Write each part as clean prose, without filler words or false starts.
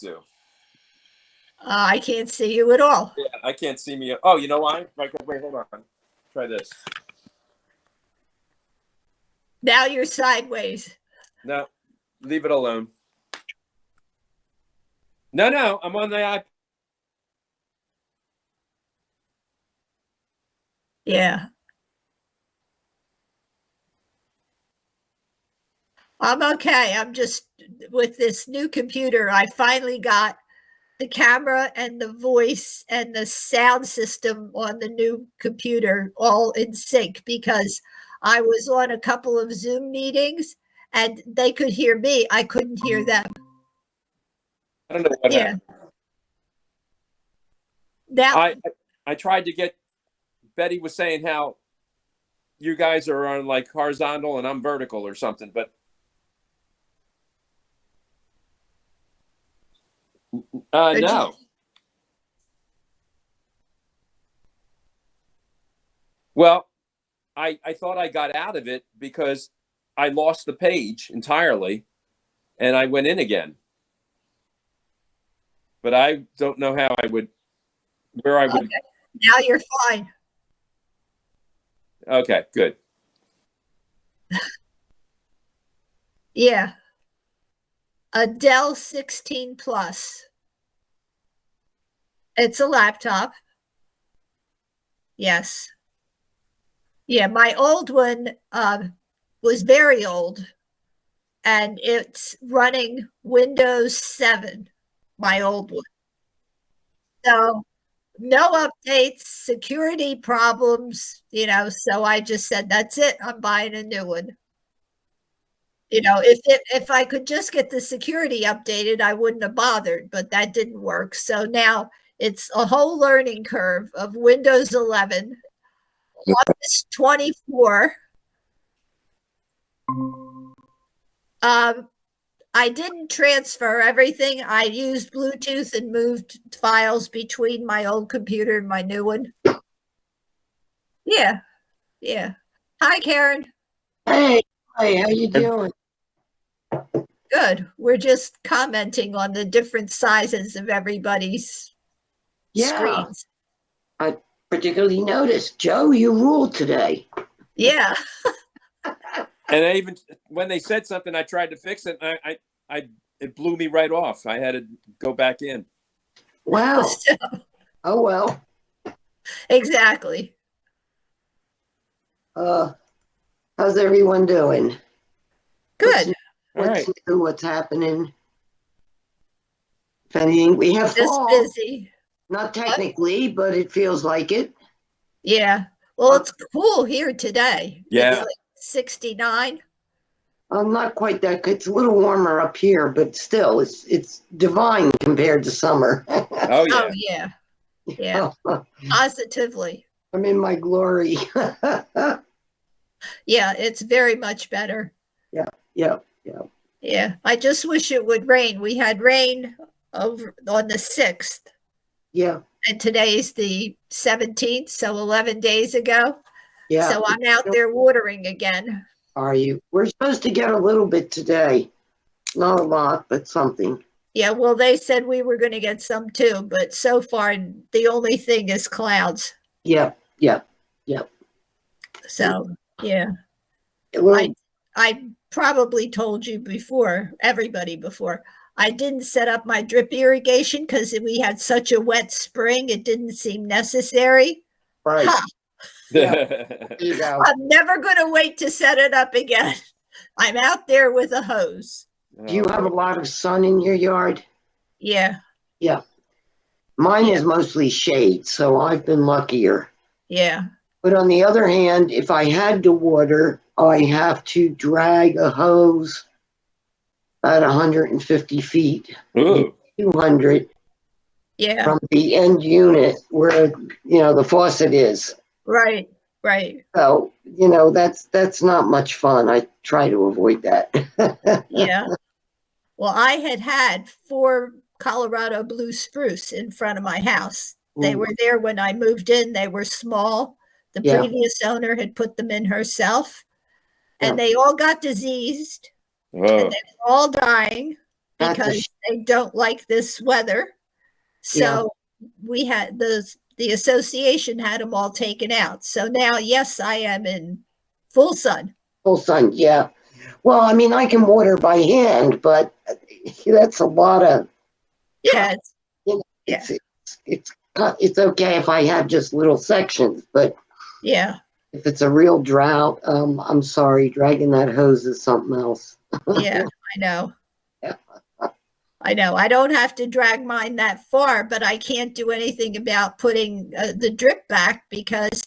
do. I can't see you at all. Yeah, I can't see me. Oh, you know why? Wait, hold on. Try this. Now you're sideways. No, leave it alone. No, I'm on the iPad. Yeah. I'm okay. I'm just with this new computer. I finally got the camera and the voice and the sound system on the new computer all in sync, because I was on a couple of Zoom meetings and they could hear me. I couldn't hear them. I don't know what happened. Now, I tried to get, Betty was saying how you guys are on like horizontal and I'm vertical or something, but no. Well, I thought I got out of it because I lost the page entirely and I went in again. But I don't know how I would, where I would. Okay. Now you're fine. Okay, good. Yeah. A Dell 16 Plus. It's a laptop. Yes. Yeah, my old one was very old, and it's running Windows 7, my old one. So no updates, security problems, so I just said, that's it. I'm buying a new one. If I could just get the security updated, I wouldn't have bothered, but that didn't work. So now it's a whole learning curve of Windows 11, Office 24. I didn't transfer everything. I used Bluetooth and moved files between my old computer and my new one. Yeah. Hi, Karen. Hey, how you doing? Good. We're just commenting on the different sizes of everybody's screens. I particularly noticed, Joe, you ruled today. Yeah. And I even, when they said something, I tried to fix it. And it blew me right off. I had to go back in. Wow. Oh, well. Exactly. How's everyone doing? Good. What's new? What's happening? If anything, we have just fall. Busy. Not technically, but it feels like it. Yeah. Well, it's cool here today. Yeah. It's like 69. Not quite that. It's a little warmer up here, but still, it's divine compared to summer. Oh, yeah. Oh, yeah. Yeah. Positively. I'm in my glory. Yeah, it's very much better. Yeah. I just wish it would rain. We had rain over on the 6th. Yeah. And today's the 17th, so 11 days ago. Yeah. So I'm out there watering again. Are you? We're supposed to get a little bit today. Not a lot, but something. Yeah, well, they said we were going to get some too, but so far the only thing is clouds. Yep. So, yeah. Well, I probably told you before, everybody before, I didn't set up my drip irrigation because we had such a wet spring. It didn't seem necessary. right. Huh. Yeah. I'm never going to wait to set it up again. I'm out there with a hose. Do you have a lot of sun in your yard? Yeah. Yeah. Mine is mostly shade, so I've been luckier. Yeah. But on the other hand, if I had to water, I have to drag a hose about 150 feet, Ooh. 200 from the end unit where, the faucet is. Right. So, that's not much fun. I try to avoid that. Yeah. Well, I had 4 Colorado blue spruce in front of my house. They were there when I moved in. They were small. The previous owner had put them in herself, and they all got diseased, and they were all dying. That's a because they don't like this weather. So we had the association had them all taken out. So now, yes, I am in full sun. full sun. Yeah. Well, I mean, I can water by hand, but that's a lot of. Yeah, You know, yeah, it's okay if I have just little sections, but yeah, if it's a real drought, I'm sorry, dragging that hose is something else. yeah. I know. Yeah. I know. I don't have to drag mine that far, but I can't do anything about putting the drip back because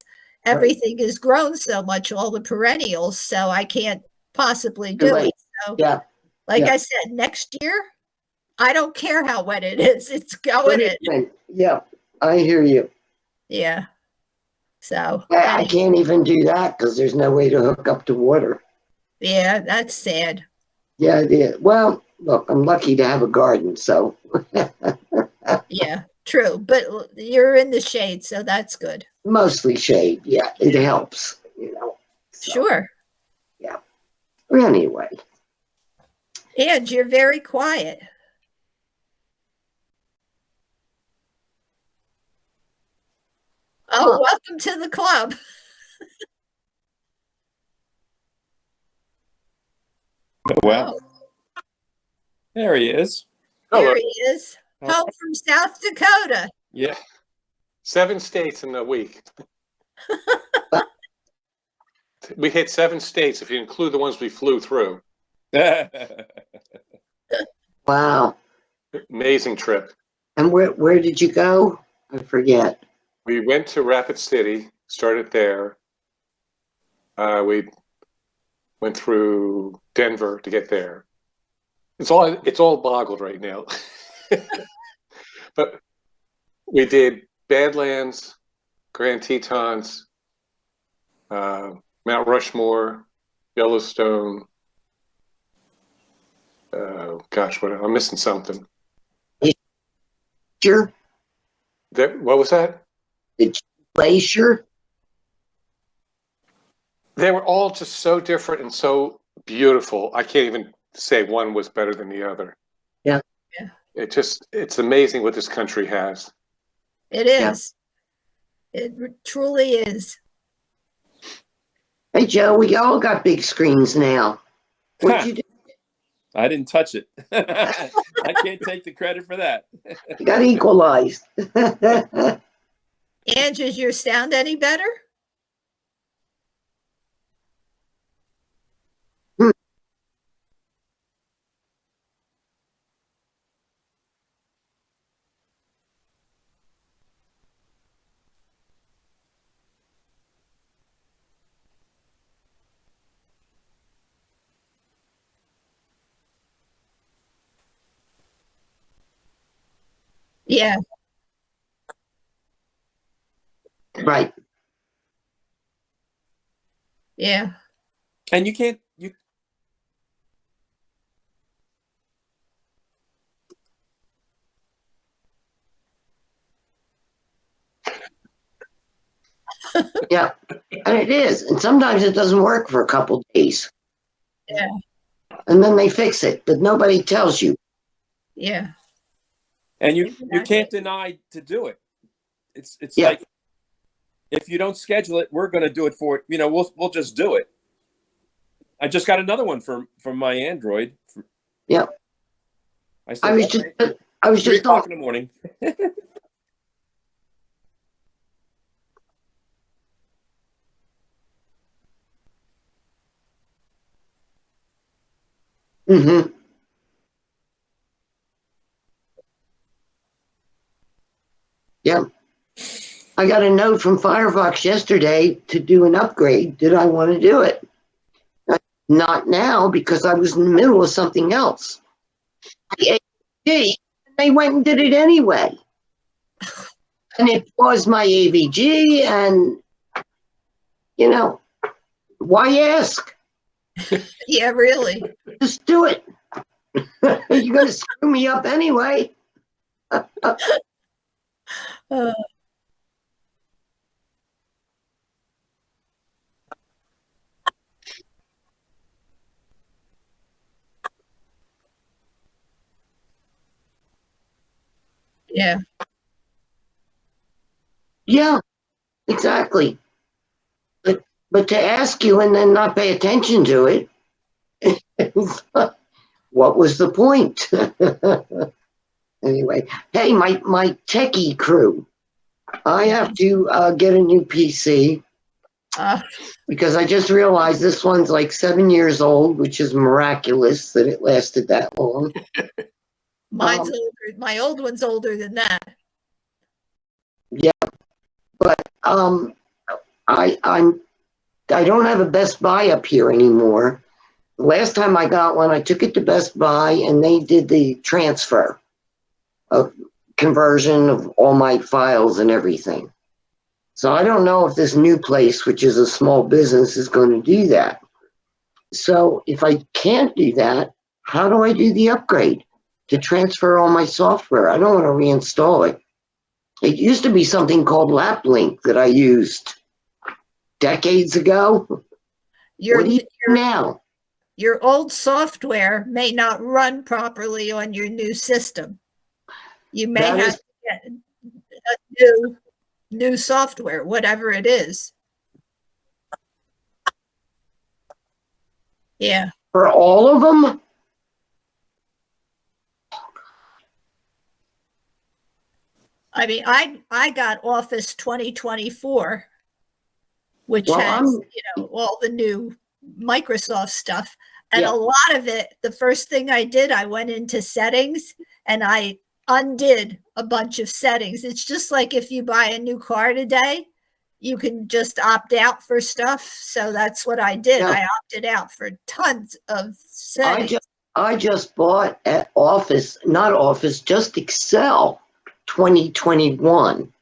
everything is grown so much, all the perennials. So I can't possibly Too do it. late. So, Yeah. like Yeah. I said, next year, I don't care how wet it is. It's going in. Yeah, I hear you. Yeah. So, I can't even do that because there's no way to hook up to water. yeah, that's sad. Yeah, it is. Well, look, I'm lucky to have a garden, so Yeah, true. But you're in the shade, so that's good. mostly shade. Yeah, it helps, So, Sure. yeah. Anyway, And you're very quiet. Oh, welcome to the club. Well, there he is. Hello. There he is. Home from South Dakota. Yeah. 7 states in a week. We hit 7 states if you include the ones we flew through. wow. Amazing trip. And where did you go? I forget. We went to Rapid City, started there. We went through Denver to get there. It's all boggled right now. But we did Badlands, Grand Tetons, Mount Rushmore, Yellowstone. I'm missing something. Sure. What was that? The glacier. They were all just so different and so beautiful. I can't even say one was better than the other. Yeah. Yeah. It's amazing what this country has. It is. Yeah. It truly is. Hey, Joe, we all got big screens now. What'd you do? I didn't touch it. I can't take the credit for that. You got equalized. And is your sound any better? Yeah. Right. Yeah. And you can't, you, Yeah. And it is. And sometimes it doesn't work for a couple days. Yeah. And then they fix it, but nobody tells you. Yeah. and you Exactly. can't deny to do it. It's Yeah. like, if you don't schedule it, we're going to do it for, we'll just do it. I just got another one from my Android. Yeah. I said, I was 3 just o'clock in the morning. Mm-hmm. Yeah. I got a note from Firefox yesterday to do an upgrade. Did I want to do it? Not now because I was in the middle of something else. They went and did it anyway. And it was my AVG, and why ask? Yeah, really. Just do it. You're gonna screw me up anyway. Uh, Yeah. Yeah, exactly. But to ask you and then not pay attention to it, what was the point? Anyway, hey, my techie crew, I Yeah. have to get a new PC Uh, because I just realized this one's like 7 years old, which is miraculous that it lasted that long. mine's older. My old one's older than that. But I don't have a Best Buy up here anymore. The last time I got one, I took it to Best Buy and they did the transfer of conversion of all my files and everything. So I don't know if this new place, which is a small business, is going to do that. So if I can't do that, how do I do the upgrade to transfer all my software? I don't want to reinstall it. It used to be something called LapLink that I used decades ago. Your What do you do now? your old software may not run properly on your new system. You may That have is- to get a new software, whatever it is. Yeah. For all of them? I mean, I got Office 2024, which Well, has, all the new Microsoft stuff. And Yeah. a lot of it, the first thing I did, I went into settings and I undid a bunch of settings. It's just like if you buy a new car today, you can just opt out for stuff. So that's what I did. Yeah. I opted out for tons of I settings. just bought at just Excel 2021.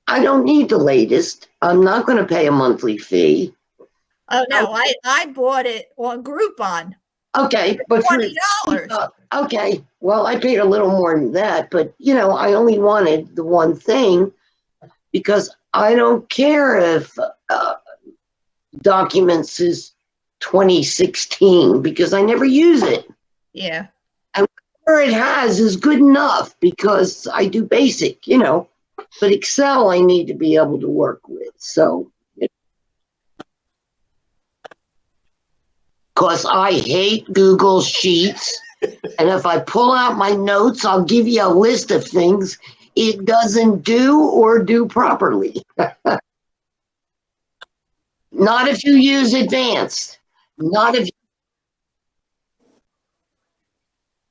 I don't need the latest. I'm not going to pay a monthly fee. Oh no, I bought it on Groupon. Okay, but for $20. okay, well, I paid a little more than that, but I only wanted the one thing because I don't care if Documents is 2016 because I never use it. Yeah. Whatever it has is good enough because I do basic, but Excel I need to be able to work with. So, because I hate Google Sheets. And if I pull out my notes, I'll give you a list of things it doesn't do or do properly. Not if you use advanced. Not if.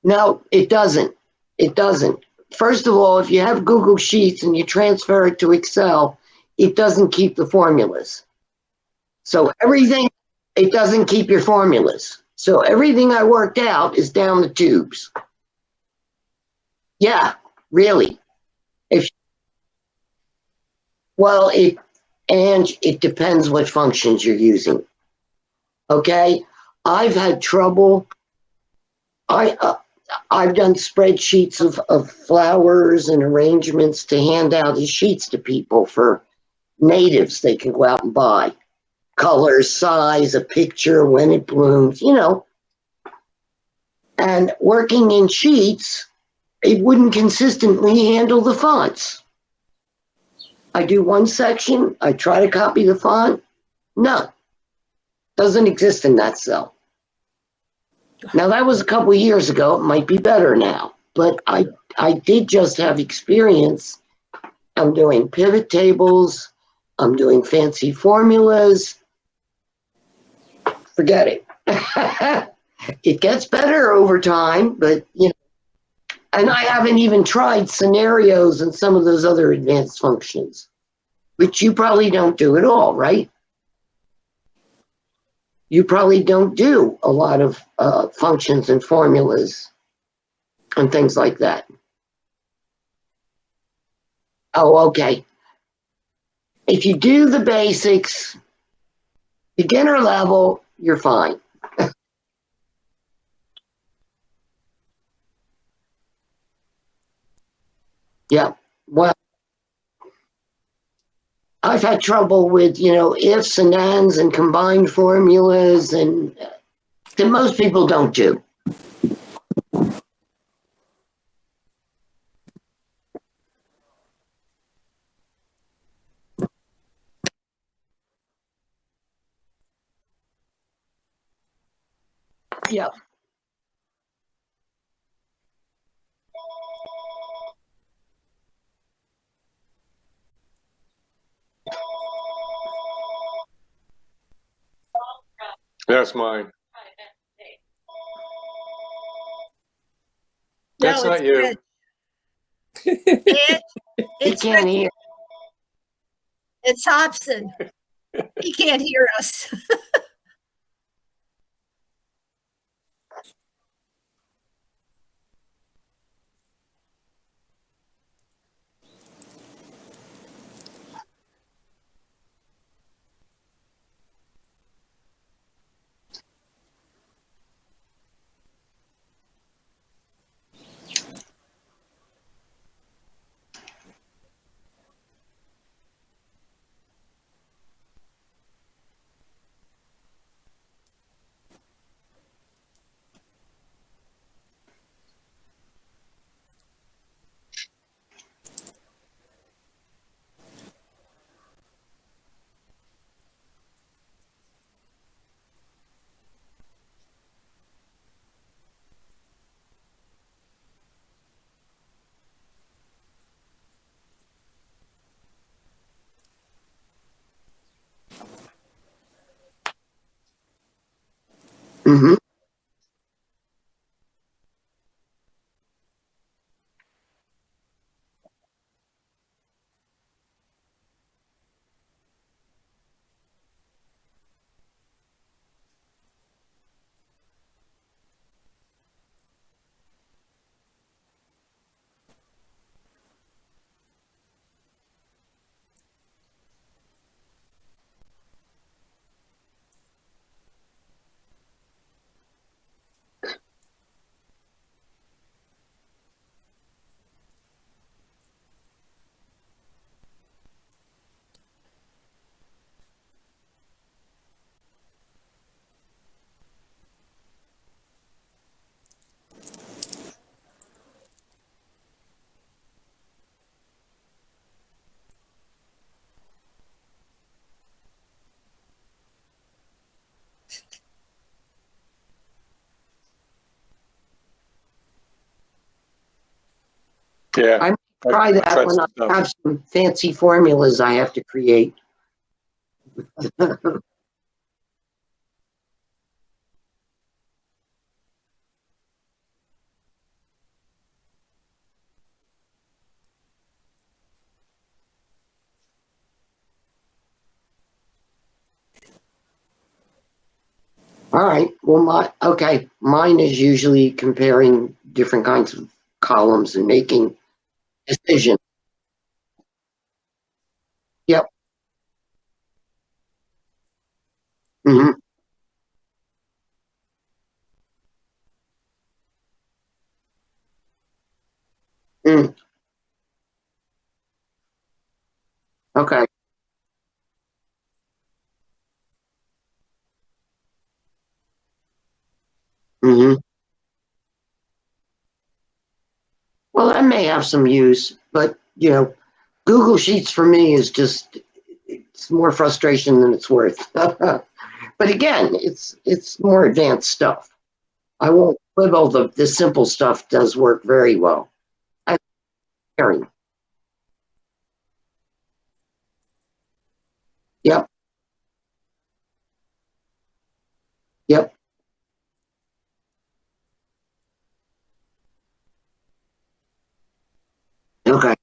No, it doesn't. It doesn't. First of all, if you have Google Sheets and you transfer it to Excel, it doesn't keep the formulas. So everything, it doesn't keep your formulas. So everything I worked out is down the tubes. Yeah, really. It depends what functions you're using. Okay, I've had trouble. I've done spreadsheets of flowers and arrangements to hand out as sheets to people for natives they can go out and buy. Color, size, a picture, when it blooms, And working in sheets, it wouldn't consistently handle the fonts. I do one section, I try to copy the font. No, doesn't exist in that cell. Now that was a couple of years ago. It might be better now, but I did just have experience. I'm doing pivot tables. I'm doing fancy formulas. Forget it. It gets better over time, but and I haven't even tried scenarios and some of those other advanced functions, which you probably don't do at all, right? You probably don't do a lot of functions and formulas and things like that. Oh, okay. If you do the basics, beginner level, you're fine. Yeah. Well, I've had trouble with, ifs and ands and combined formulas and that most people don't do. Yep. That's mine. That's No, not it's you. Rich. It, He it's can't Rich. hear. It's Hobson. He can't hear us. Mm-hmm. Yeah. I try I that tried when some I stuff. have some fancy formulas I have to create. All right. Well, mine is usually comparing different kinds of columns and making decisions. Yep. Hmm. Mm. Okay. Hmm. Well, that may have some use, but Google Sheets for me is just it's more frustration than it's worth. But again, it's more advanced stuff. I won't quibble. The simple stuff does work very well. I very. Yep. Yep. Okay.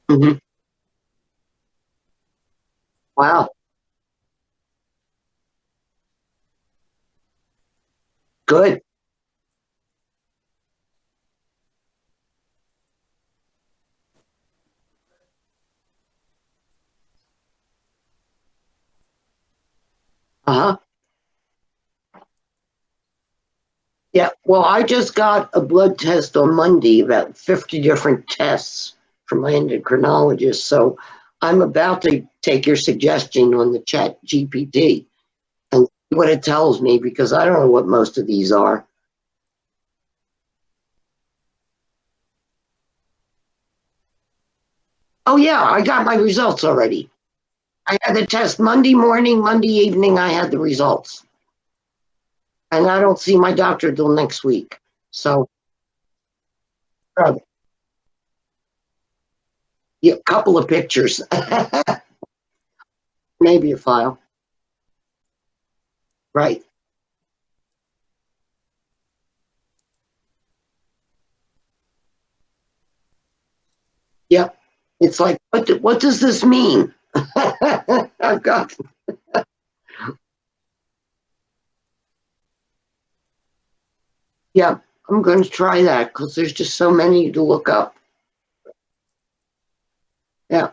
Hmm. Wow. Good. Uh huh. Yeah. Well, I just got a blood test on Monday, about 50 different tests from my endocrinologist. So I'm about to take your suggestion on the chat GPT and see what it tells me because I don't know what most of these are. Oh yeah, I got my results already. I had the test Monday morning, Monday evening, I had the results. And I don't see my doctor till next week. So, yeah, a couple of pictures. Maybe a file. Right. Yep. It's like, what does this mean? I've got. Yeah, I'm going to try that because there's just so many to look up. Yeah.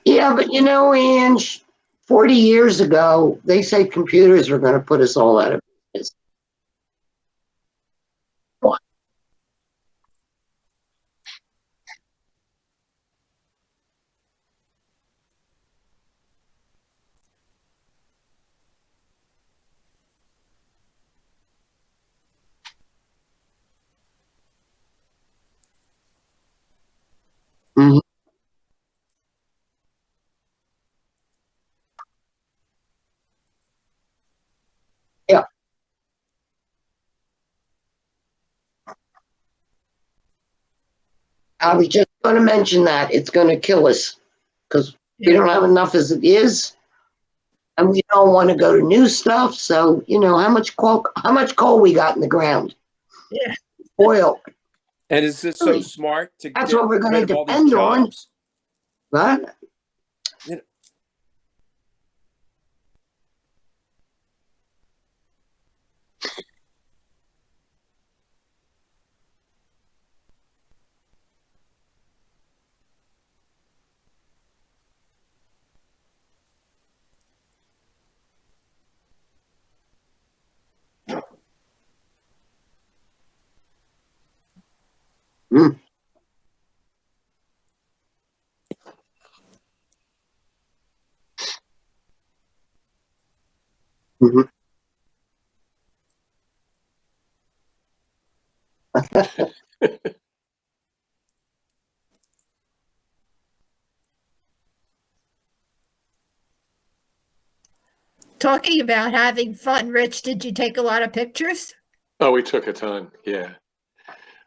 Yeah, but you know, Ange, 40 years ago, they said computers were going to put us all out of business. What? Mhm. Yeah, I was just going to mention that. It's going to kill us because we Yeah. don't have enough as it is. And we don't want to go to new stuff. So, you know, how much coal we got in the ground? Yeah. Oil. And is this so Really? smart to That's get what we're going rid to of all these depend on. jobs? Right? You know, Mm. Mhm. Talking about having fun, Rich, did you take a lot of pictures? Oh, we took a ton. Yeah.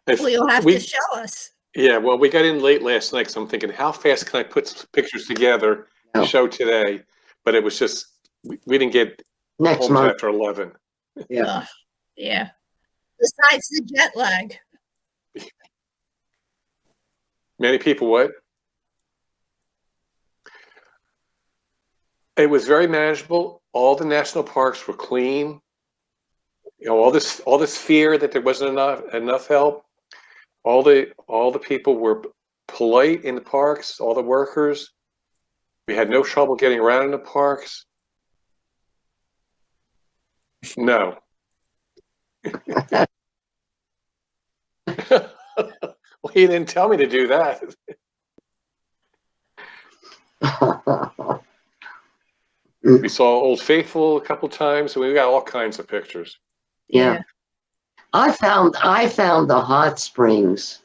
Well, you'll have to show us. Yeah, well, we got in late last night, so I'm thinking, how fast can I put pictures together to No. show today? But it was just, we didn't get Next home till month. after 11. Yeah. Ugh, yeah. Besides the jet lag. Many people, what? It was very manageable. All the national parks were clean. You know, all this fear that there wasn't enough help. All the people were polite in the parks, all the workers. We had no trouble getting around in the parks. No. Well, he didn't tell me to do that. We saw Old Faithful a couple times, and we got all kinds of pictures. Yeah. I found the hot springs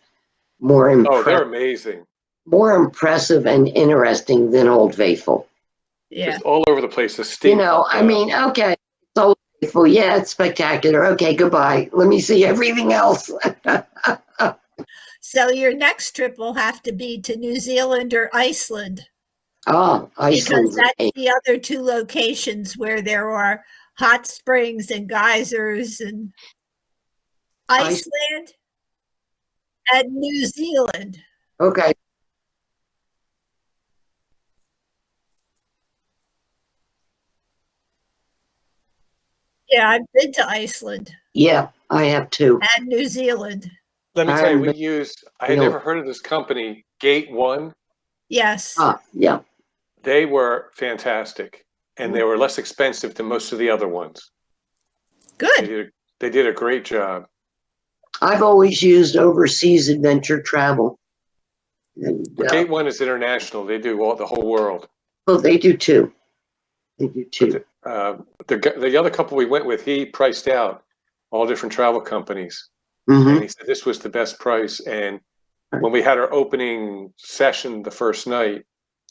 more Oh, they're impressive, amazing. and interesting than Old Faithful. Yeah. Just all over the place. The You steam know, pump. I mean, okay, it's Old Faithful, yeah, it's spectacular. Okay, goodbye. Let me see everything else. So your next trip will have to be to New Zealand or Iceland, Oh, because Iceland's that's amazing. the other two locations where there are hot springs and geysers, and Iceland and New Zealand. Okay, Yeah, I've been to Iceland yeah, I have two. and New Zealand. Let me I tell you, haven't I had No. never heard of this company, Gate One. Yes. Yeah, They were fantastic, and they were less expensive than most of the other ones. Good. They did a great job. I've always used Overseas Adventure Travel. And, But Gate One is international. They do the whole world. Oh, they do too. They do too. The other couple we went with, he priced out all different travel companies, Hmm. and he said this was the best price. And when we had our opening session the first night,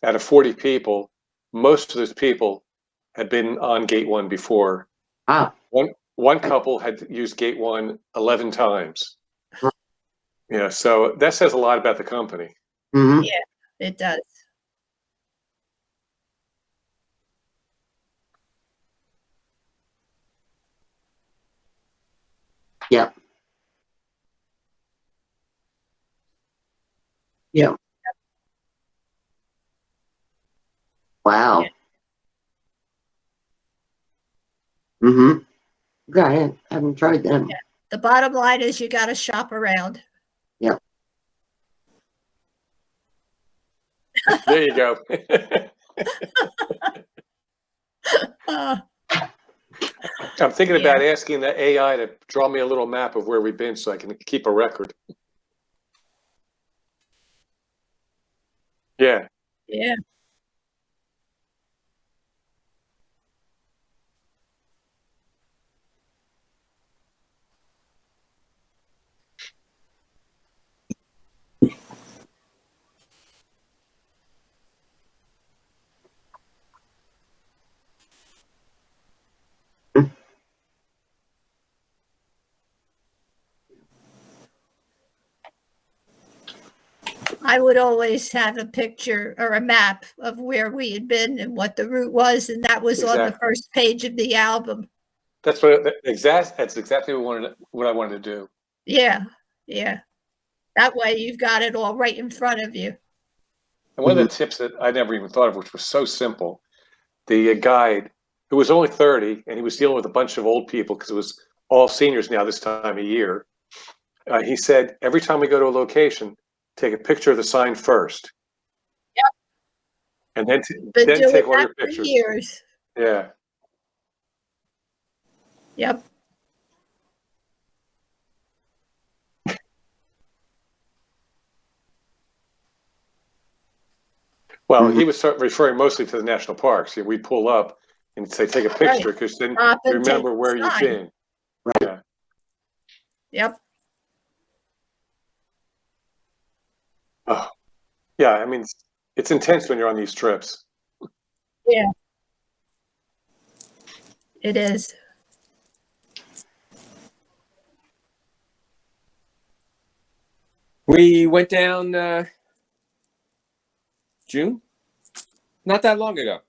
out of 40 people, most of those people had been on Gate One before. Ah, One couple had used Gate One 11 times. Yeah, so that says a lot about the company. hmm. Yeah, it does. Yeah. Yeah. Wow. Yeah. Mm-hmm. Got it. I haven't tried them. Yeah. The bottom line is you got to shop around. Yeah. There you go. Uh, I'm thinking Yeah. about asking the AI to draw me a little map of where we've been so I can keep a record. Yeah. yeah. I would always have a picture or a map of where we had been and what the route was, and that was on the Exactly. first page of the album. That's exactly what I wanted to do. Yeah, yeah. That way you've got it all right in front of you. And one of the tips that I never even thought of, which was so simple, the guide, who was only 30, and he was dealing with a bunch of old people because it was all seniors now this time of year. He said, every time we go to a location, take a picture of the sign first. Yep. And then Been doing take all that your for pictures. years. Yeah. Yep. Well, he was referring mostly to the national parks. We'd pull up and say, take a picture, because then Stop you and take remember the where you've sign. been. Right. Yeah. Yep. Oh, yeah. I mean, it's intense when you're on these trips. Yeah. It is. We went down June, not that long ago.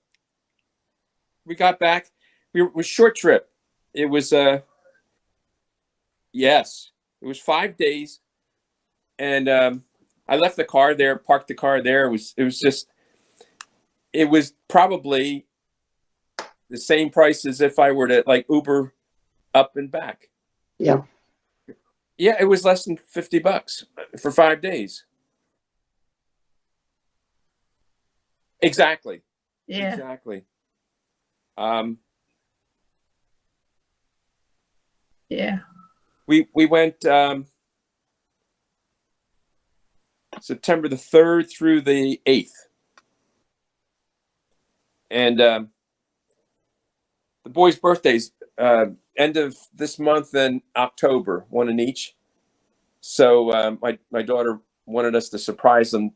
We got back. We were short trip. It was yes, it was 5 days, and I left the car there, parked the car there. It was probably the same price as if I were to like Uber up and back. Yeah. Yeah, it was less than $50 for 5 days. Exactly. Yeah. Exactly. Yeah. We went September the 3rd through the 8th, and the boys' birthdays end of this month and October, one in each. So my daughter wanted us to surprise them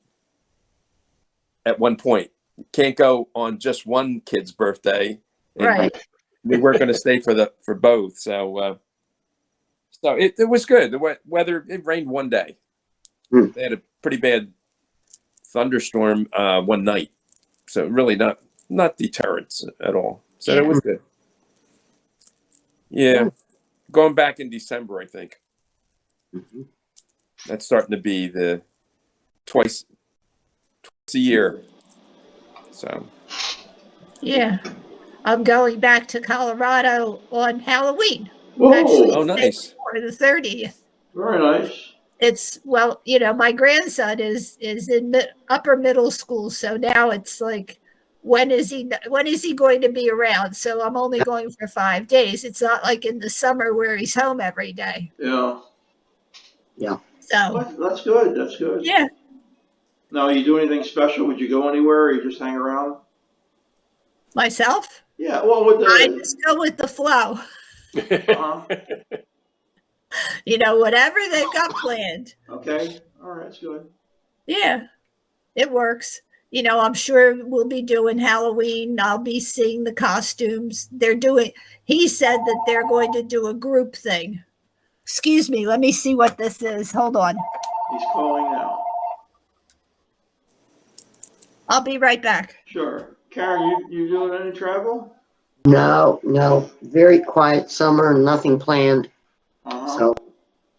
at one point. Can't go on just one kid's birthday. And Right. we weren't going to stay for both. So it was good. The weather, it rained one day. They had a pretty bad thunderstorm one night. So really not deterrence at all. So Yeah. it was good. Yeah. Going back in December, I think. Mhm. That's starting to be the twice a year. So Yeah. I'm going back to Colorado on Halloween. Whoa, Actually, oh, the day nice. before, the 30th. very nice. It's my grandson is in upper middle school, so now it's like, when is he going to be around? So I'm only going for 5 days. It's not like in the summer where he's home every day. Yeah, So that's good. That's good. yeah. Now, you do anything special? Would you go anywhere, or you just hang around? Myself, Yeah, well, with I the, just go with the flow. uh-huh. Whatever they've got planned. Okay, all right, that's good. Yeah, it works. I'm sure we'll be doing Halloween. I'll be seeing the costumes. He said that they're going to do a group thing. Excuse me, let me see what this is. Hold on. He's calling now. I'll be right back. Sure. Karen, you doing any travel? No, very quiet summer, nothing planned. Uh-huh. So,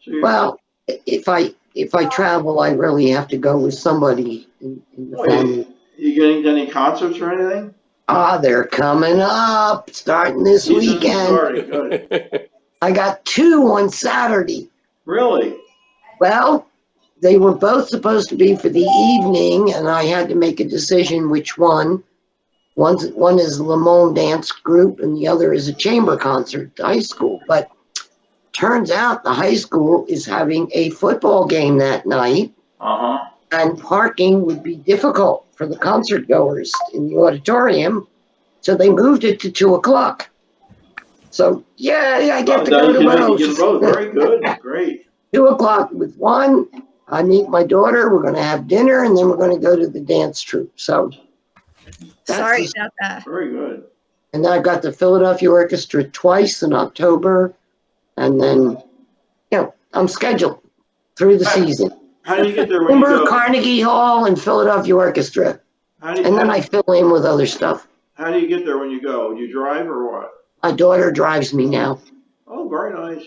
So well, if I travel, I really have the somebody in the oh, family. you getting any concerts or anything? Ah, they're coming up, starting this Season's weekend. starting, good. I got 2 on Saturday. Really? Well, they were both supposed to be for the evening, and I had to make a decision which one. One is Le Monde Dance Group, and the other is a chamber concert at the high school. But turns out the high school is having a football game that night, Uh-huh. and parking would be difficult for the concert goers in the auditorium, so they moved it to 2:00. So yeah, I get to Now go you to can make it both. get both. Very good. Great. 2:00 with one. I meet my daughter. We're going to have dinner, and then we're going to go to the dance troupe. So, Sorry about that. Very good. and I've got the Philadelphia Orchestra twice in October, and then, I'm scheduled through the season. How do you get there when you Timber, go? Carnegie Hall, and Philadelphia Orchestra, How do and then you, I fill in with other stuff. how do you get there when you go? Do you drive or what? My daughter drives me now, Oh, very nice.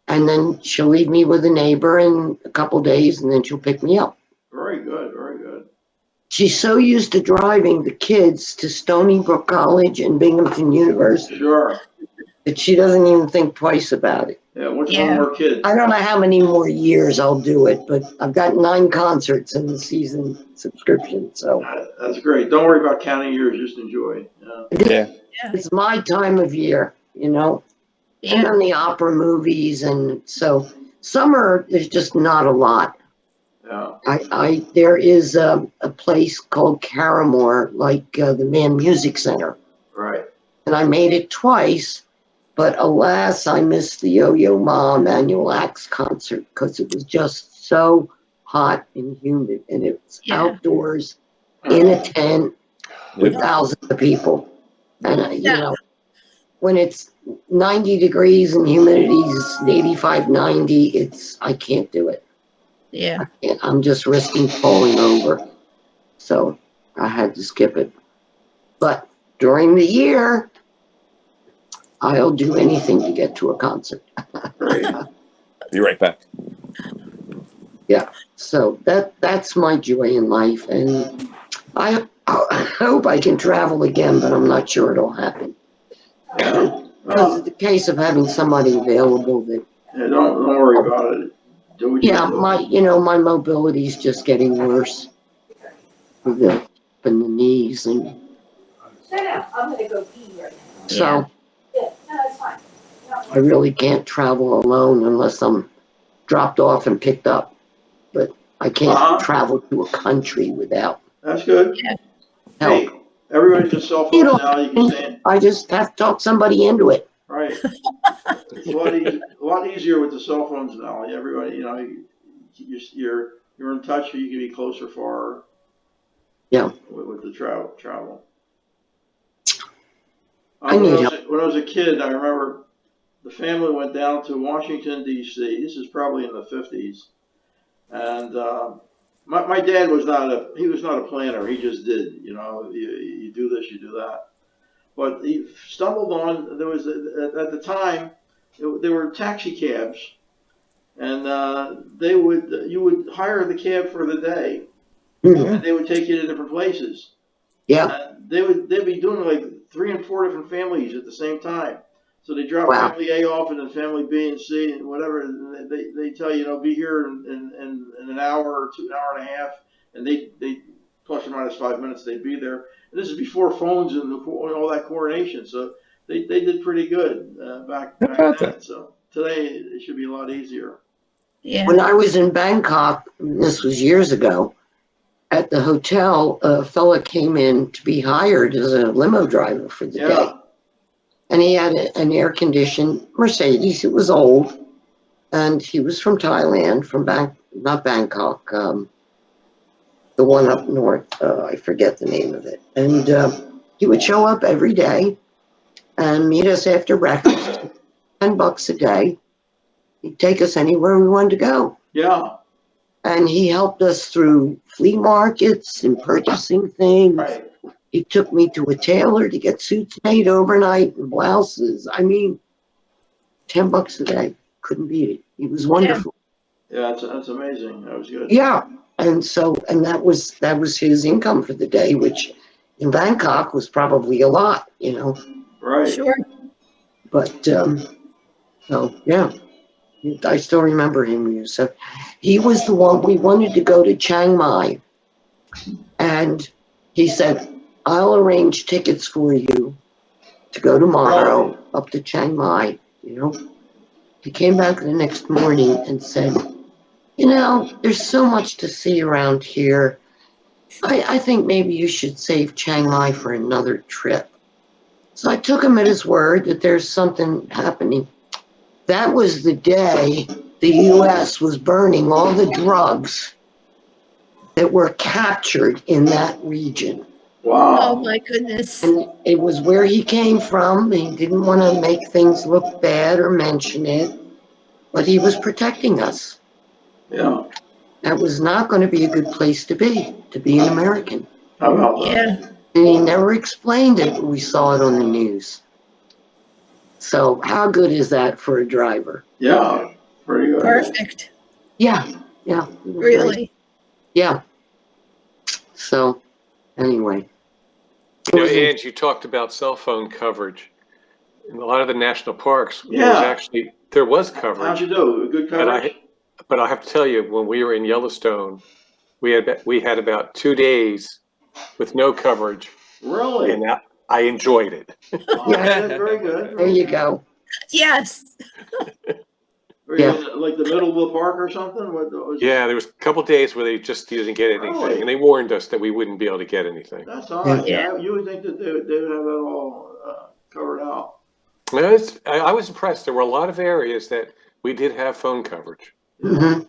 and then she'll leave me with a neighbor in a couple days, and then she'll pick me up. Very good. Very good. She's so used to driving the kids to Stony Brook College and Binghamton University Sure. that she doesn't even think twice about it. Yeah. What's Yeah. one more kid? I don't know how many more years I'll do it, but I've got 9 concerts in the season subscription, so That's great. Don't worry about counting years. Just enjoy. Yeah. Yeah. it's my time of year, And Yeah. then the opera movies, and so summer there's just not a lot. Yeah. There is a place called Caramore, like the Mann Music Center, Right. and I made it twice, but alas, I missed the Yo-Yo Ma Manuel Axe concert because it was just so hot and humid, and it's Yeah. outdoors in a tent with Yep. thousands of people, and Yeah. when it's 90 degrees and humidity is 85, 90, I can't do it. Yeah. I'm just risking falling over. So I had to skip it. But during the year, I'll do anything to get to a concert. Great. Be right back. So that's my joy in life. And I hope I can travel again, but I'm not sure it'll happen. Yeah. Because it's a case of having somebody available that, Yeah, don't worry about it. Do what you do. my mobility is just getting worse with the hip and the knees, and I'm gonna go pee right now. so Yeah, no, it's fine. I really can't travel alone unless I'm dropped off and picked up. But I can't Uh-huh. travel to a country without That's good. Yeah. help. Hey, everybody's a cell phone now. You can stand. I just have to talk somebody into it. Right. It's a lot easier with the cell phones now. Everybody, you're in touch. You can be closer far. Yeah. With the travel. I need When I was a kid, I remember the family went down to Washington D.C. This is probably in the 50s, and my dad was not a planner. He just did. You do this, you do that. But he stumbled on, there was, at the time, there were taxi cabs, and you would hire the cab for the day, Mhm. and they would take you to different places. Yeah. And they'd be doing like 3 and 4 different families at the same time. So they drop Wow. family A off and then family B and C and whatever. And they tell you, be here in an hour or an hour and a half, and they plus or minus 5 minutes they'd be there. And this is before phones and all that coordination. So they did pretty good back about then. that? So today it should be a lot easier. Yeah. When I was in Bangkok, this was years ago, at the hotel, a fella came in to be hired as a limo driver for the day. Yeah, And he had an air-conditioned Mercedes. It was old. And he was from Thailand, from not Bangkok, the one up north. I forget the name of it. And he would show up every day and meet us after breakfast, $10 a day. He'd take us anywhere we wanted to go. yeah, And he helped us through flea markets and purchasing things. right. He took me to a tailor to get suits made overnight and blouses. I mean, $10 a day. Couldn't beat it. He was wonderful. Yeah, that's amazing. That was good. Yeah. And that was his income for the day, which in Bangkok was probably a lot, Right. Sure. But, so yeah, I still remember him. So he was the one, we wanted to go to Chiang Mai. And he said, I'll arrange tickets for you to go tomorrow up to Chiang Mai, He came back the next morning and said, there's so much to see around here. I think maybe you should save Chiang Mai for another trip. So I took him at his word that there's something happening. That was the day the U.S. was burning all the drugs that were captured in that region. Oh Wow. my goodness. And it was where he came from. He didn't want to make things look bad or mention it, but he was protecting us. Yeah. That was not going to be a good place to be an American. How about that? Yeah. And he never explained it, but we saw it on the news. So how good is that for a driver? Yeah. Pretty good. Perfect. Yeah. It was great. Really. Yeah. So anyway. Ange, you talked about cell phone coverage. In a lot of the national parks, there was How'd coverage. you do? Good coverage? But I have to tell you, when we were in Yellowstone, we had about 2 days with no coverage, Really? and I enjoyed it. Oh, Yeah. good, very good. There you go. Yes. Were you Yeah. in, like the middle of the park or something? What was Yeah, there was a couple days where they just didn't get anything, Really? and they warned us that we wouldn't be able to get anything. That's odd. Yeah. Yeah. You would think that they would have that all covered out. I was impressed. There were a lot of areas that we did have phone coverage. Mhm.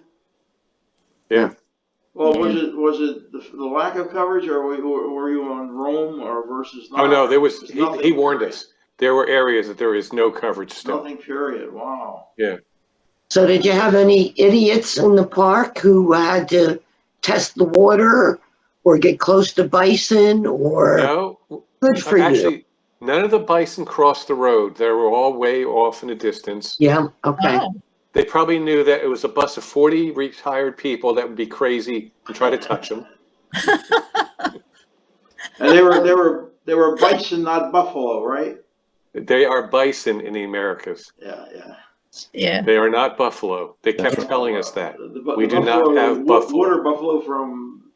Yeah. Well, Yeah. was it the lack of coverage, or were you on Rome or versus not? Oh no, there was. There's He nothing, warned period. us. There were areas that there is no coverage still. Nothing, period. Wow. So did you have any idiots in the park who had to test the water or get close to bison or No, good for you? actually, none of the bison crossed the road. They were all way off in the distance. Yeah, okay. Oh, They probably knew that it was a bus of 40 retired people that would be crazy and try to touch them. And they were bison, not buffalo, right? They are bison in the Americas. Yeah, yeah. yeah. They are not buffalo. They kept That's telling us that. The We do not have buffalo. Water buffalo from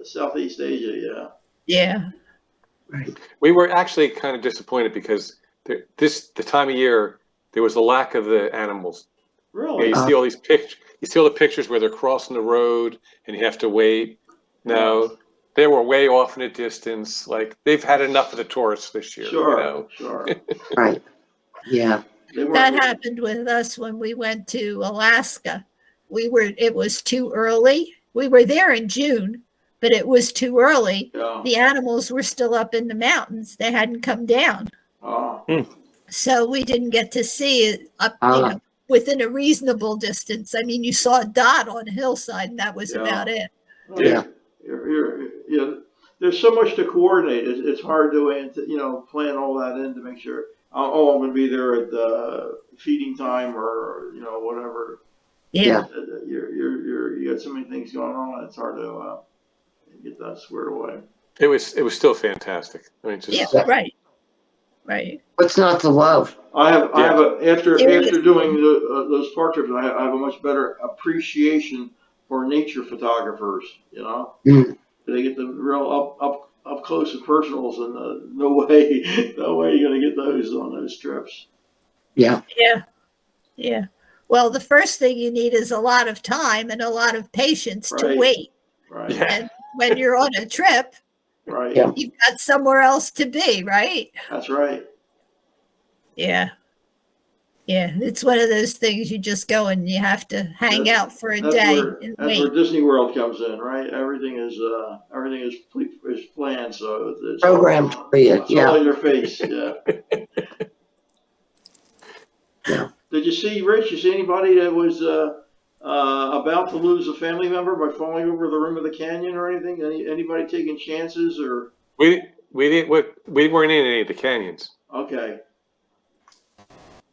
Southeast Asia. Yeah. Yeah. Right. We were actually kind of disappointed because the time of year there was a lack of the animals. Yeah, Really? you see all these pictures. You see all the pictures where they're crossing the road and you have to wait. No, they were way off in the distance. Like they've had enough of the tourists this year. Sure. Sure. Right. Yeah. They weren't- That happened with us when we went to Alaska. It was too early. We were there in June, but it was too early. Yeah. The animals were still up in the mountains. They hadn't come down. Oh. So we didn't get to see it up within a reasonable distance. I mean, you saw a dot on a hillside and that was Yeah. about it. Yeah. There's so much to coordinate. It's hard to plan all that in to make sure. I'm going to be there at feeding time or whatever. Yeah. You got so many things going on. It's hard to get that squared away. It was still fantastic. I mean, just Yeah. Right. Right. What's not to love? After Seriously. doing those park trips, I have a much better appreciation for nature photographers. They get the real up close and personals, and no way you're gonna get those on those trips. Yeah. Yeah. Yeah. Well, the first thing you need is a lot of time and a lot of patience to Right. wait. Right. Yeah. And when you're on a trip, Right. Yeah. you've got somewhere else to be, right? That's right. Yeah. Yeah, it's one of those things you just go and you have to hang out for a day and That's where wait. Disney World comes in, right? Everything is planned, so it's Programmed for you, It's yeah. all in your face. Yeah. Yeah. Did you see, Rich? You see anybody that was about to lose a family member by falling over the rim of the canyon or anything? Anybody taking chances or? We weren't in any of the canyons. Okay.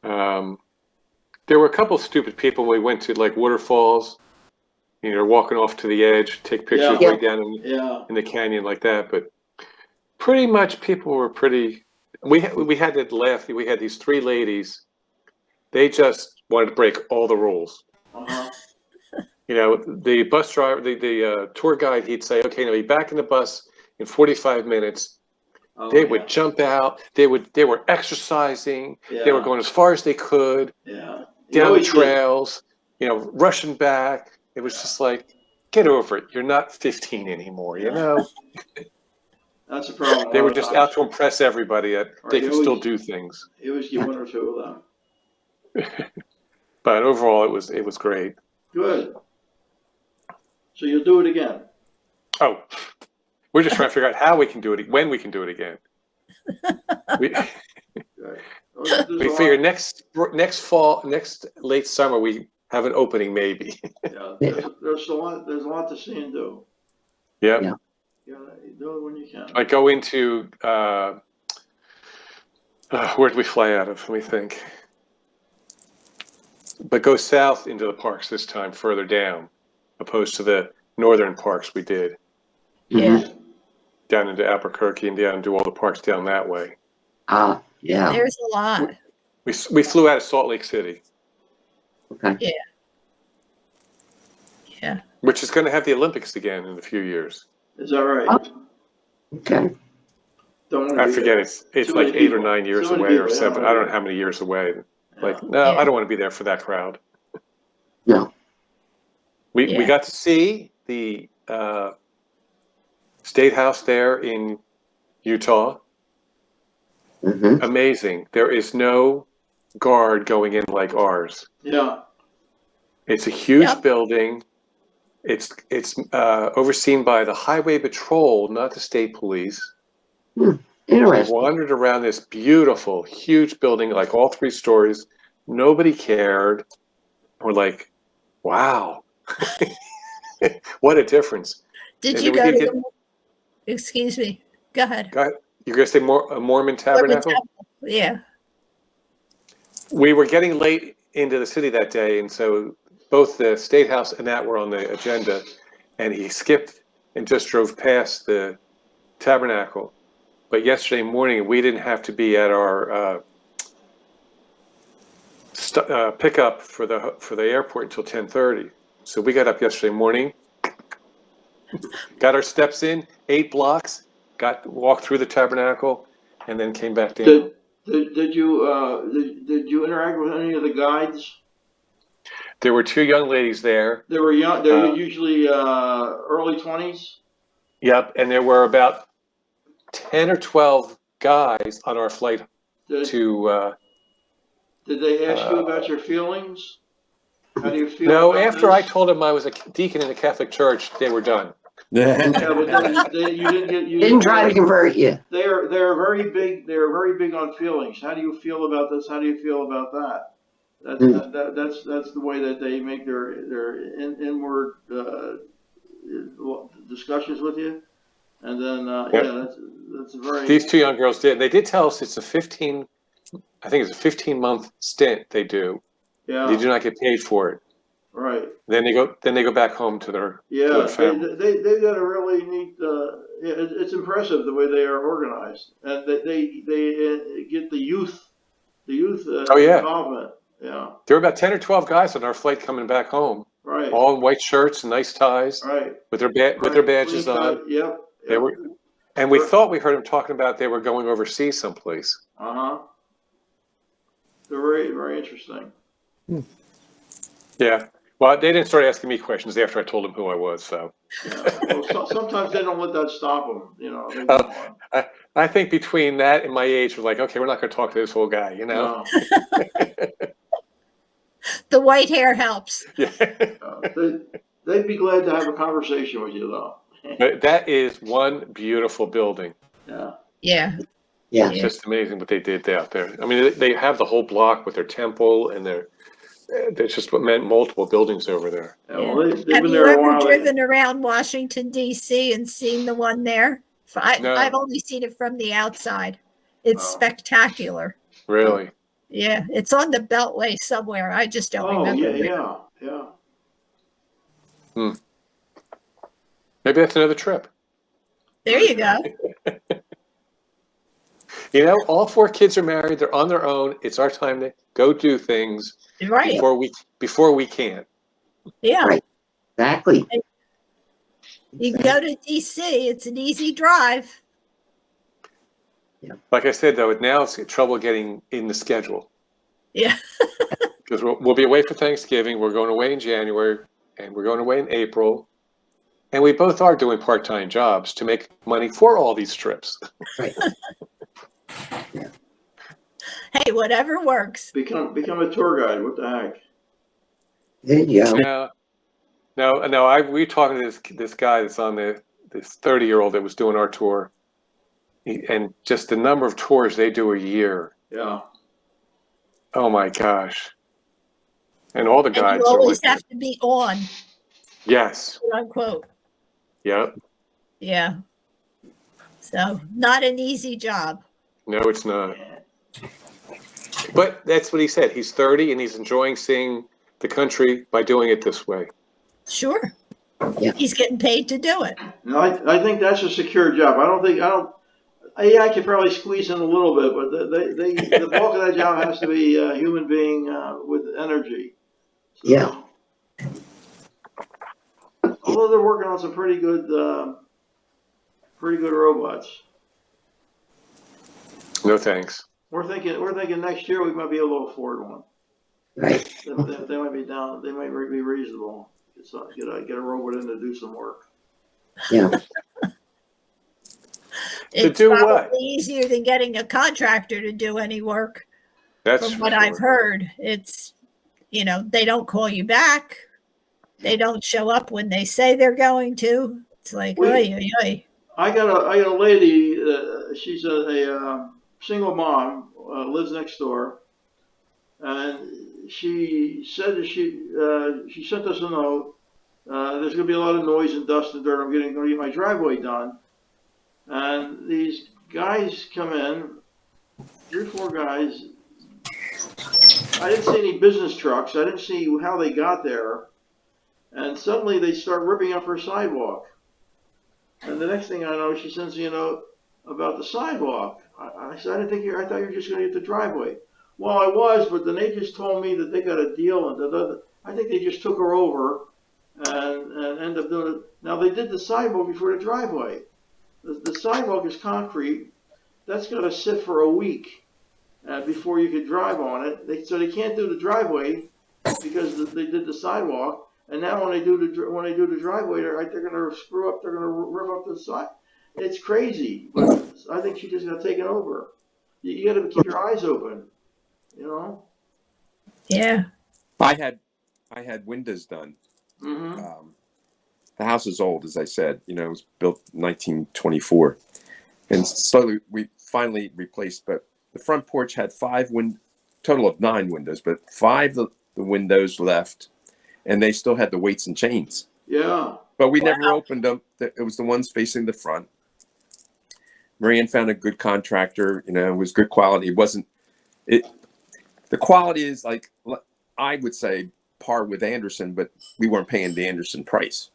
There were a couple stupid people. We went to like waterfalls, you know, walking off to the edge, take pictures Yeah. way down Yeah. in the canyon like that. But pretty much people were pretty. We had to laugh. We had these three ladies. They just wanted to break all the rules. Uh-huh. You know, the bus driver, the tour guide, he'd say, "Okay, now be back in the bus in 45 minutes." Oh, They yeah. would jump out. They were exercising. Yeah. They were going as far as they could Yeah. You down the always did. trails. You know, rushing back. It was just like, get over it. You're not 15 anymore. You Yeah. know, That's the problem. they were just out to impress everybody that they Right, could you still always- do things. You always get one or two of them. But overall, it was great. Good. So you'll do it again. Oh, we're just trying to figure out how we can do it, when we can do it again. We, Good. There's we a figure lot- next fall, next late summer, we have an opening maybe. Yeah, there's a lot to see and do. Yep. Yeah. You gotta do it when you can. I go into where'd we fly out of? Let me think. But go south into the parks this time, further down, opposed to the northern parks we did. Yeah. Down into Albuquerque and down and do all the parks down that way. Yeah. There's a lot. We flew out of Salt Lake City, Okay. Yeah. which is going to have the Olympics again in a few years. Is that right? Okay. Don't wanna I be forget there. it's Too like many 8 or people. 9 years Too many away or people, 7. yeah. I don't know how many years away. Yeah. Like, no, Yeah. I don't want to be there for that crowd. No. We Yeah. got to see the State House there in Utah. Mm-hmm. Amazing. There is no guard going in like ours. Yeah. It's a huge Yep. building. It's overseen by the Highway Patrol, not the state police. We Interesting. wandered around this beautiful, huge building, like all 3 stories. Nobody cared. We're like, wow, what a difference. Did And you then we go did to the, excuse me, go ahead. You're going to say a Mormon Mormon Tabernacle? Temple. Yeah. We were getting late into the city that day, and so both the State House and that were on the agenda, and he skipped and just drove past the Tabernacle. But yesterday morning, we didn't have to be at our pickup for the airport until 10:30. So we got up yesterday morning, got our steps in, 8 blocks, walked through the Tabernacle, and then came back down. Did you interact with any of the guides? There were 2 young ladies there. They were young. They were usually early 20s. Yep, and there were about 10 or 12 guys on our flight Did, to. did they ask you about your feelings? How do you feel? No, about after I this? told them I was a deacon in the Catholic Church, they were done. Yeah, but you didn't get. You Didn't try to convert you. They're very big. They're very big on feelings. How do you feel about this? How do you feel about that? That's the way that they make their inward discussions with you, and then Yep. yeah, that's a very. These 2 young girls did. They did tell us it's a 15-month stint they do. Yeah. They do not get paid for it. Right. Then they go back home to their Yeah, family. they've got a really neat. It's impressive the way they are organized, and they get the youth Oh, yeah. involvement. Yeah, There were about 10 or 12 guys on our flight coming back home, right, all in white shirts and nice ties, right. with their badges Clean on. cut, Yep. They were, and we thought we heard them talking about they were going overseas someplace. They're very very interesting. Yeah. Well, they didn't start asking me questions after I told them who I was. So Yeah. Well, sometimes they don't let that stop them, you know. They go Oh. on. I think between that and my age, we're like, okay, we're not going to talk to this whole guy, you know? No. The white hair helps. Yeah. They'd be glad to have a conversation with you, though. But that is one beautiful building. Yeah. Yeah. Yeah. It's just amazing what they did out there. I mean, they have the whole block with their temple and there's just multiple buildings over there. Yeah, well, they've Have been you there a ever while. driven around Washington, D.C. and seen the one there? No. I've only seen it from the outside. It's Oh. spectacular. Really? Yeah, it's on the Beltway somewhere. I just don't Oh, remember. yeah. Maybe that's another trip. There you go. You know, all 4 kids are married. They're on their own. It's our time to go do things Right. before we can't. Yeah. Right. Exactly. You go to D.C., it's an easy drive. Like I said, though, now it's trouble getting in the schedule. Yeah. Because we'll be away for Thanksgiving. We're going away in January, and we're going away in April. And we both are doing part-time jobs to make money for all these trips. Right. Hey, whatever works. Become a tour guide. What the heck? There you go. No. We talking to this guy that's on this 30-year-old that was doing our tour, and just the number of tours they do a year. Yeah. Oh my gosh! And all the And guides you are always like, have to be on, yes, quote unquote. yep. Yeah. So not an easy job. No, it's not. But that's what he said. He's 30 and he's enjoying seeing the country by doing it this way. Sure. Yeah. He's getting paid to do it. No, I think that's a secure job. I could probably squeeze in a little bit, but the bulk of that job has to be a human being with energy. So, Yeah. Although they're working on some pretty good robots. No thanks. We're thinking next year we might be able to afford one. Right. They might be down. They might be reasonable. Get a robot in to do some work. Yeah. It's do probably what? easier than getting a contractor to do any work. That's From for what I've sure. heard, it's, they don't call you back. They don't show up when they say they're going to. It's like, oy, oy, oy. I got a lady. She's a single mom. Lives next door, and she said that she sent us a note. There's going to be a lot of noise and dust and dirt. I'm going to get my driveway done, and these guys come in, 3 or 4 guys. I didn't see any business trucks. I didn't see how they got there, and suddenly they start ripping up her sidewalk. And the next thing I know, she sends me a note about the sidewalk. I said, I thought you were just going to get the driveway. Well, I was, but then they just told me that they got a deal, and I think they just took her over and ended up doing it. Now, they did the sidewalk before the driveway. The sidewalk is concrete. That's got to sit for a week before you could drive on it. So they can't do the driveway because they did the sidewalk. And now when they do the driveway, they're going to screw up. They're going to rip up the side. It's crazy. But I think she just got taken over. You got to keep your eyes open. Yeah. I had windows done. Mm-hmm. The house is old, as I said. It was built in 1924, and slowly we finally replaced. But the front porch had total of 9 windows, but 5 of the windows left, and they still had the weights and chains. Yeah. But we never opened them. It was the ones facing the front. Marianne found a good contractor. It was good quality. It wasn't. The quality is like, I would say, par with Anderson, but we weren't paying the Anderson price.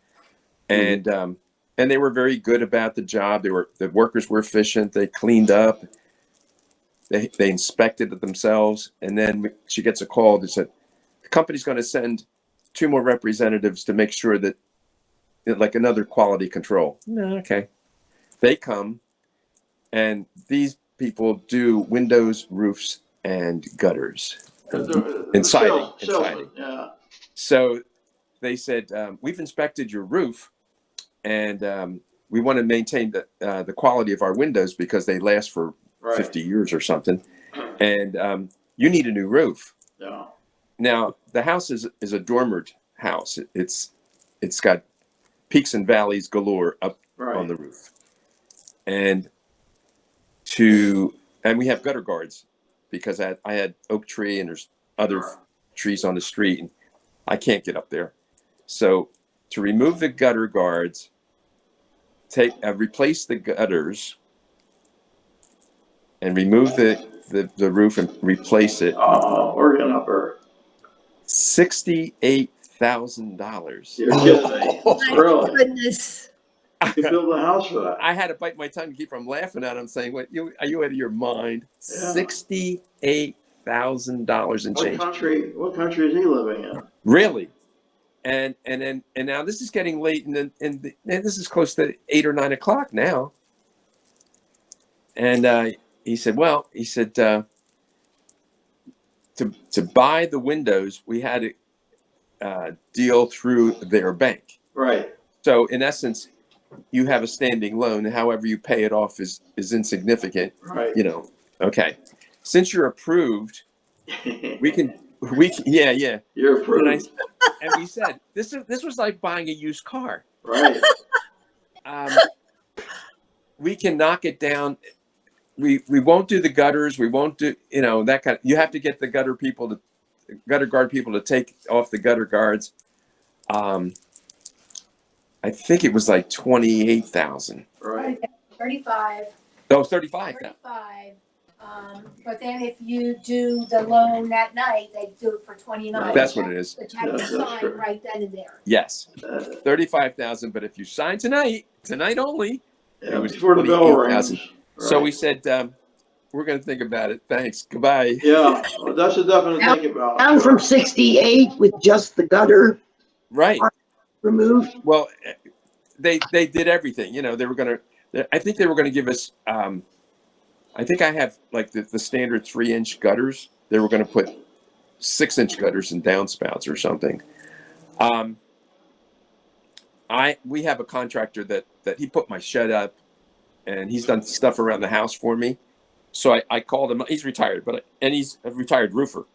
And they were very good about the job. The workers were efficient. They cleaned up. They inspected it themselves. And then she gets a call that said, the company's going to send 2 more representatives to make sure that, like another quality control. No, okay. They come, and these people do windows, roofs, and gutters, and siding. Salesman, yeah. So they said, we've inspected your roof, and we want to maintain the quality of our windows because they last for Right. 50 years or something, and you need a new roof. Yeah. Now the house is a dormered house. It's got peaks and valleys galore up Right. on the roof, and we have gutter guards because I had oak tree and there's other trees on the street, and I can't get up there. So to remove the gutter guards, replace the gutters, and remove the roof and replace it. Oh, we're getting up there. $68,000. You're kidding me. My Really? goodness. You could build a house for that. I had to bite my tongue to keep from laughing at him, saying, "What? Are you out of your mind? Yeah. $68,000 and change." What country is he living in? Really? And now this is getting late, and this is close to 8 or 9 o'clock now. And he said, to buy the windows, we had to deal through their bank. Right. So in essence, you have a standing loan. However you pay it off is insignificant. Right. You know. Okay. Since you're approved, we can. Yeah. You're approved. And we said this was like buying a used car. Right. We can knock it down. We won't do the gutters. We won't do that kind of. You have to get the gutter guard people to take off the gutter guards. I think it was like 28,000. Right. 35. No, 35,000. 35. But then if you do the loan that night, they do it for 29. That's what it is. But you have to Yes, that's sign true. right then and there. Yes, Uh, 35,000. But if you sign tonight only. yeah, It was before the bell 28,000. rings. So Right. we said we're going to think about it. Thanks. Goodbye. Yeah, well, that's a definite think about. Down from 68 with just the gutter Right. removed. Well, they did everything. They were going to. I think they were going to give us. I think I have like the standard 3-inch gutters. They were going to put 6-inch gutters and downspouts or something. We have a contractor that he put my shed up, and he's done stuff around the house for me. So I called him. He's retired, and he's a retired roofer.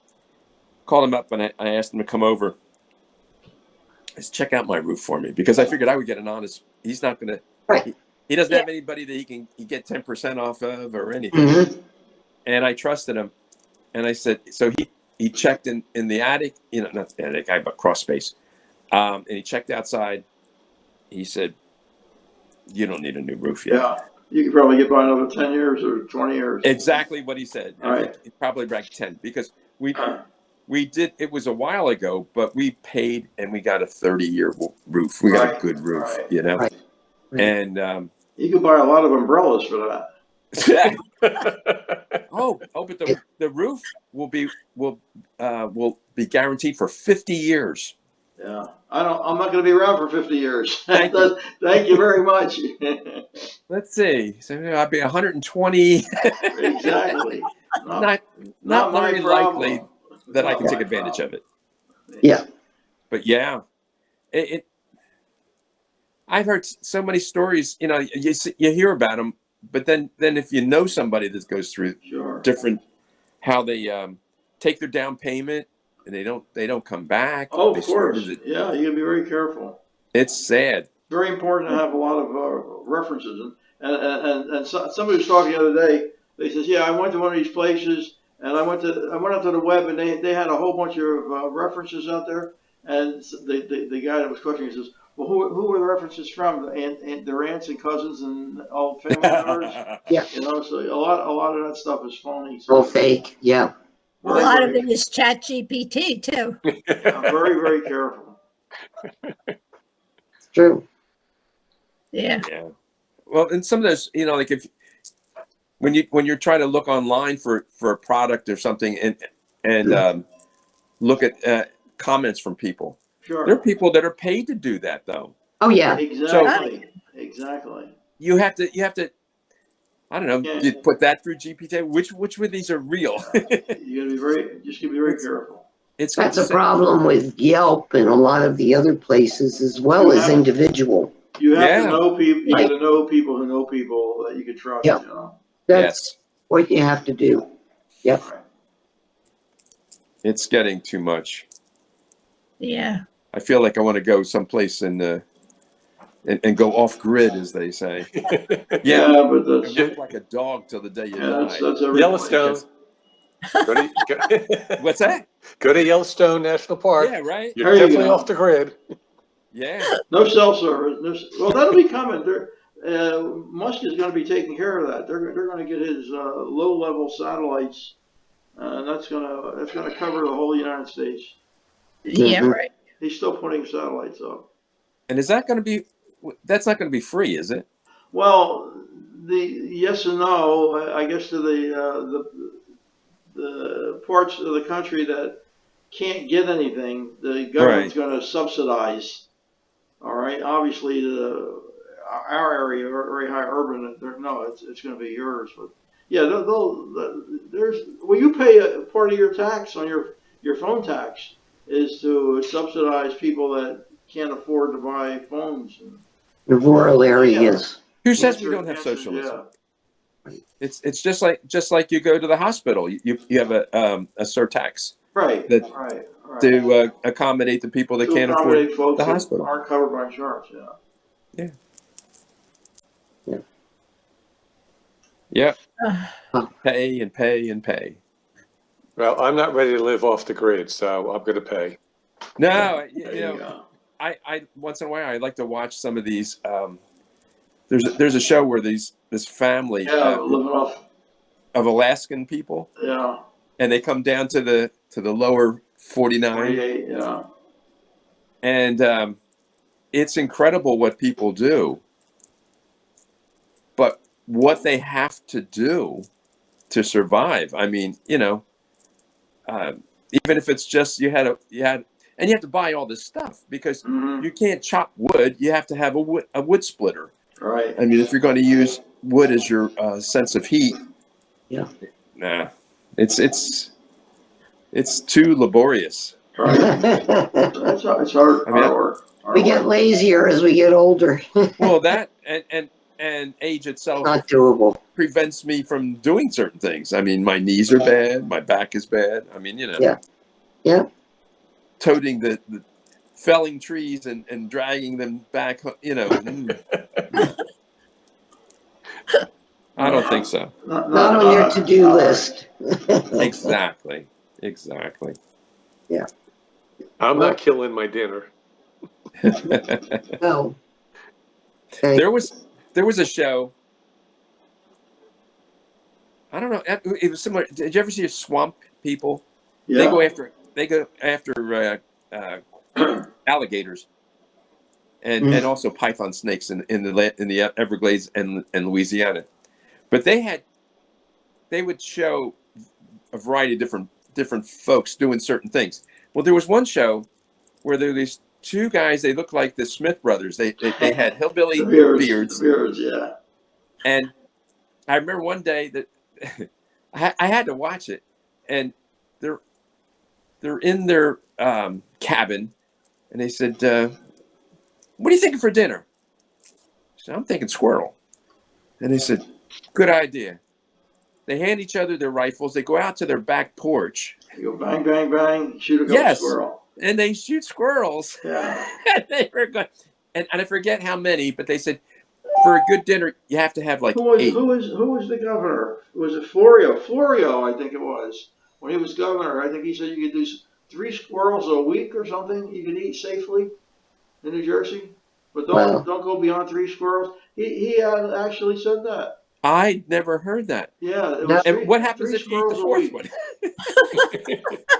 Called him up and I asked him to come over. Just check out my roof for me because I figured I would get an honest. He's not going to. Right. He doesn't have anybody that he get 10% off of or anything. Mhm. And I trusted him. And I said, so he checked in the attic, not the attic, I have a crawl space. And he checked outside. He said, you don't need a new roof yet. Yeah, you could probably get by another 10 years or 20 years. Exactly what he said. I Right. think he probably bragged 10 because we did, it was a while ago, but we paid and we got a 30-year roof. We got a Right. good roof, Right. Right. And, You could buy a lot of umbrellas for that. but the roof will be guaranteed for 50 years. Yeah, I'm not going to be around for 50 years. Thank you. Thank you very much. Let's see. So I'll be 120. Exactly. Not my very problem. likely that I Not can take my advantage problem. of it. Yeah. But yeah, I've heard so many stories. You hear about them, but then if you know somebody that goes through Sure. different, how they take their down payment and they don't come back. Oh, They of course. started it. Yeah, you got to be very careful. It's sad. Very important to have a lot of references. And somebody was talking the other day. They says, "Yeah, I went to one of these places, and I went up to the web, and they had a whole bunch of references out there." And the guy that was questioning says, "Well, who were the references from? And their aunts and cousins and all family members." Yeah. So a lot of that stuff is phony. So All fake. Yeah. A lot of it is Chat GPT too. I'm very, very careful. It's true. Yeah. Yeah. Well, and some of those, like when you're trying to look online for a product or something and look at comments from people, Sure. there are people that are paid to do that though. Oh, yeah. Exactly. Exactly. You have to, I don't know, Yeah. you put that through GPT. Which of these are real? You got to be very careful. it's That's a gonna- problem with Yelp and a lot of the other places as well as Yeah. individual. You have Yeah. to know people, you Right. gotta know people who know people that you can trust, Yeah. you know? That's Yes, what you have to do. Yep. Right. it's getting too much. Yeah. I feel like I want to go someplace and go off grid, as they say. Yeah, But and that's, work like a dog till the day you yeah, die. that's every Yellowstone. Go to, What's that? go to Yellowstone National Park. Yeah, right. You're There you definitely go. off the grid. Yeah, No cell service. Well, that'll be coming. Musk is going to be taking care of that. They're going to get his low-level satellites, and that's going to cover the whole United States. Yeah, Mhm. right. He's still putting satellites up. and is that going to be? That's not going to be free, is it? Well, the yes and no. I guess to the parts of the country that can't get anything, the government's going to subsidize. All right. Obviously, our area, very high urban, no, it's going to be yours. But yeah, you pay a part of your tax on your phone tax is to subsidize people that can't afford to buy phones. The rural areas. Who says we don't have Answer, socialism? yeah. It's just like you go to the hospital. You have a surtax Right. That- Right. to accommodate the people that To can't accommodate afford folks the that hospital. aren't covered by insurance. Yeah. Yeah, Ugh. pay and pay and pay. Well, I'm not ready to live off the grid, so I'm going to pay. No, There you go. I once in a while I like to watch some of these. There's a show where this family Yeah, living off. of Alaskan people, Yeah. and they come down to the lower 49, 48. Yeah. and it's incredible what people do, but what they have to do to survive. I mean, even if it's just you had and you have to buy all this stuff because Mm-hmm. you can't chop wood. You have to have a wood splitter. Right. I mean, if you're going to use wood as your sense of heat, Yeah. nah, it's too laborious. Right. It's hard, I mean, hard work. Hard We get work. lazier as we get older. Well, that and age itself Not doable. prevents me from doing certain things. I mean, my knees are bad, my back is bad. I mean, Yeah. Yeah. toting the felling trees and dragging them back, I don't think so. Not on your to-do list. Exactly. I'm not killing my dinner. No. Okay. There was a show. I don't know. It was similar. Did you ever see Swamp People? Yeah. They go after alligators and also python snakes in the Everglades and Louisiana. But they would show a variety of different folks doing certain things. Well, there was one show where there were these two guys. They looked like the Smith brothers. They had hillbilly The beards. beards, yeah. And I remember one day that I had to watch it, and they're in their cabin, and they said, "What are you thinking for dinner?" I said, "I'm thinking squirrel." And they said, "Good idea." They hand each other their rifles. They go out to their back porch, You go bang, bang, bang, shoot a Yes. squirrel. and they shoot squirrels. Yeah. And they were good. And I forget how many, but they said for a good dinner you have to have like Who was 8. the governor? Was it Florio? Florio, I think it was. When he was governor, I think he said you could do 3 squirrels a week or something. You could eat safely in New Jersey, but don't go beyond 3 squirrels. He had actually said that. I never heard that. Yeah. It was And what happens 3 if you eat the squirrels a 4th week. one?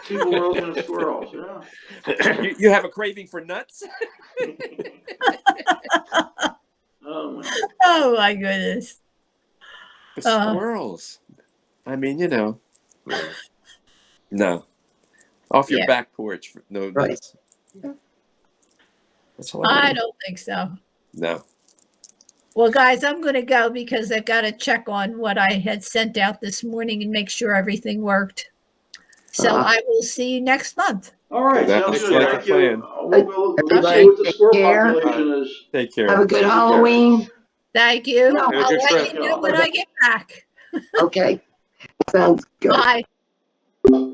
People were looking at squirrels. Yeah. You have a craving for nuts? Oh my. Oh my goodness. But Uh. squirrels. I mean, no. Off your Yeah. back porch. No Right. nuts. That's I hilarious. don't think so. No. Well, guys, I'm going to go because I've got to check on what I had sent out this morning and make sure everything worked. So Uh, I will see you next month. All right, That sounds looks good. like a Thank you. plan. We'll see Everybody what the take squirrel care. population is. Take Have care. a good Halloween. Thank you. No. I'll Have a good let trip. you know when I get back. Okay. Sounds good. Bye.